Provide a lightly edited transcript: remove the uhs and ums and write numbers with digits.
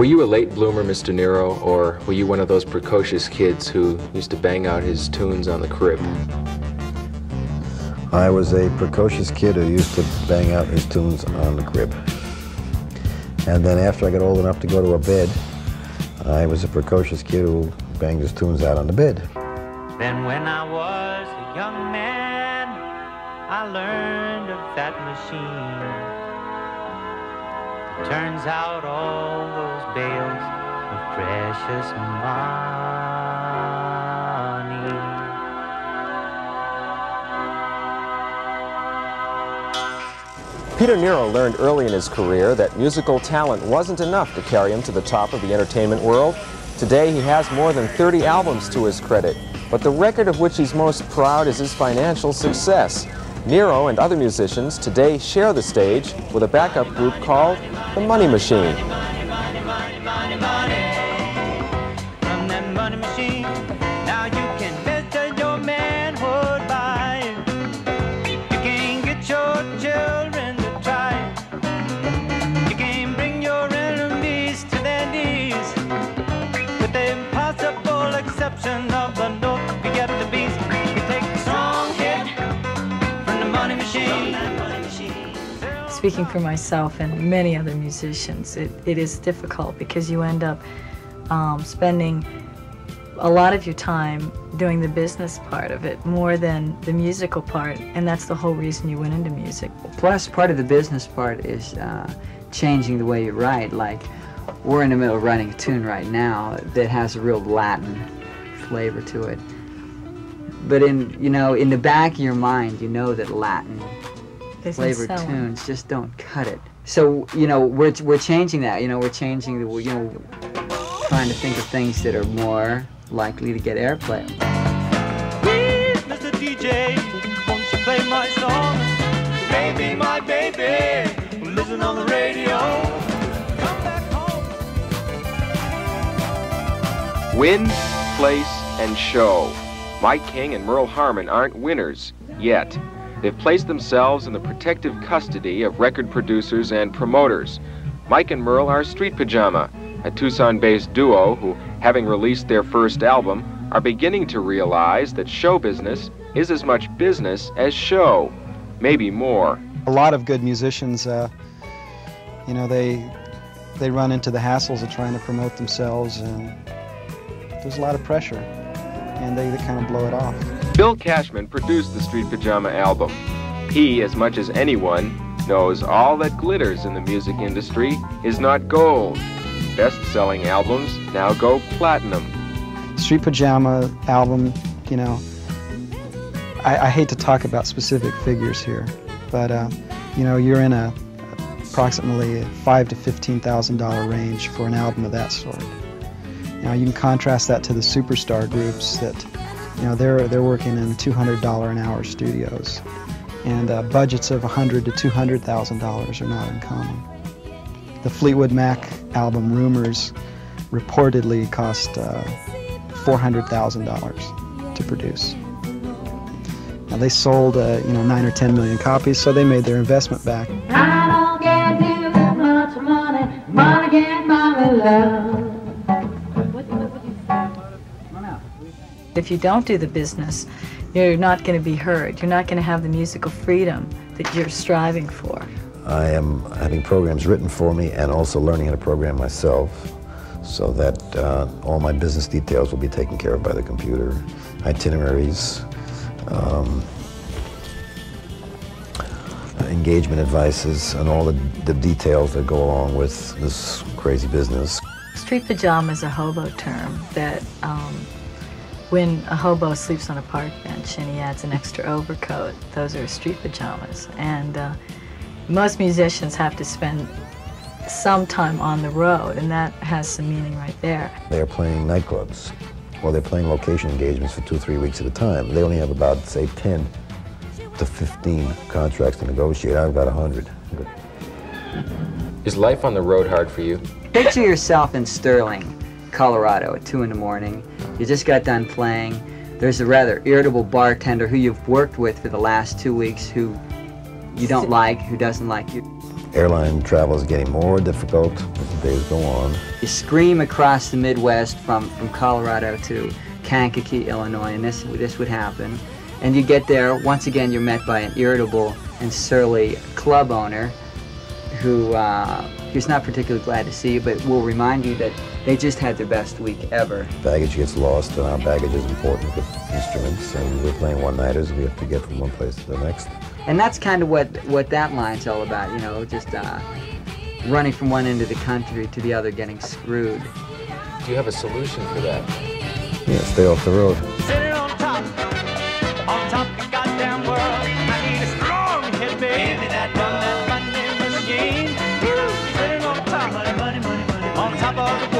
Were you a late bloomer, Mr. Nero, or were you one of those precocious kids who used to bang out his tunes on the crib? I was a precocious kid who used to bang out his tunes on the crib. And then after I got old enough to go to a bed, I was a precocious kid who banged his tunes out on the bed. Then when I was a young man, I learned of that machine. Turns out all those bales of precious money. Peter Nero learned early in his career that musical talent wasn't enough to carry him to the top of the entertainment world. Today he has more than 30 albums to his credit, but the record of which he's most proud is his financial success. Nero and other musicians today share the stage with a backup group called the Money Machine. From that money machine, now you can measure your manhood by it. You can get your children to try it. You can bring your enemies to their knees, with the impossible exception of the note you get the beast. You take a strong hit from the money machine. Speaking for myself and many other musicians, it is difficult because you end up spending a lot of your time doing the business part of it more than the musical part, and that's the whole reason you went into music. Plus, part of the business part is changing the way you write. Like, we're in the middle of writing a tune right now that has a real Latin flavor to it. But in the back of your mind, you know that Latin flavored tunes just don't cut it. So, we're changing that. We're changing the, trying to think of things that are more likely to get airplay. Please, Mr. DJ, won't you play my song? Baby, my baby, listen on the radio. Come back home. Win, place, and show. Mike King and Merle Harmon aren't winners yet. They've placed themselves in the protective custody of record producers and promoters. Mike and Merle are Street Pajama, a Tucson-based duo who, having released their first album, are beginning to realize that show business is as much business as show, maybe more. A lot of good musicians, they run into the hassles of trying to promote themselves, and there's a lot of pressure, and they kind of blow it off. Bill Cashman produced the Street Pajama album. He, as much as anyone, knows all that glitters in the music industry is not gold. Best-selling albums now go platinum. Street Pajama album, I hate to talk about specific figures here, but you're in a approximately $5,000 to $15,000 range for an album of that sort. Now you can contrast that to the superstar groups that, they're working in $200 an hour studios, and budgets of $100,000 to $200,000 are not uncommon. The Fleetwood Mac album Rumors reportedly cost $400,000 to produce. Now they sold 9 or 10 million copies, so they made their investment back. I don't get too much money, money can't buy me love. If you don't do the business, you're not going to be heard. You're not going to have the musical freedom that you're striving for. I am having programs written for me and also learning how to program myself so that all my business details will be taken care of by the computer, itineraries, engagement advices, and all the details that go along with this crazy business. Street pajama is a hobo term that when a hobo sleeps on a park bench and he adds an extra overcoat, those are street pajamas. And most musicians have to spend some time on the road, and that has some meaning right there. They're playing nightclubs, or they're playing location engagements for 2 or 3 weeks at a time. They only have about, say, 10 to 15 contracts to negotiate. I've got 100. Is life on the road hard for you? Picture yourself in Sterling, Colorado at 2 in the morning. You just got done playing. There's a rather irritable bartender who you've worked with for the last 2 weeks who you don't like, who doesn't like you. Airline travel is getting more difficult as the days go on. You scream across the Midwest from Colorado to Kankakee, Illinois, and this would happen. And you get there, once again you're met by an irritable and surly club owner who's not particularly glad to see you, but will remind you that they just had their best week ever. Baggage gets lost, and our baggage is important with instruments, and we're playing one-nighters. We have to get from one place to the next. And that's kind of what that line's all about, you know, just running from one end of the country to the other, getting screwed. Do you have a solution for that? Yeah, stay off the road. Sitting on top of the goddamn world. I need a strong hit, baby. Give me that from that money machine. Woo! Sitting on top of the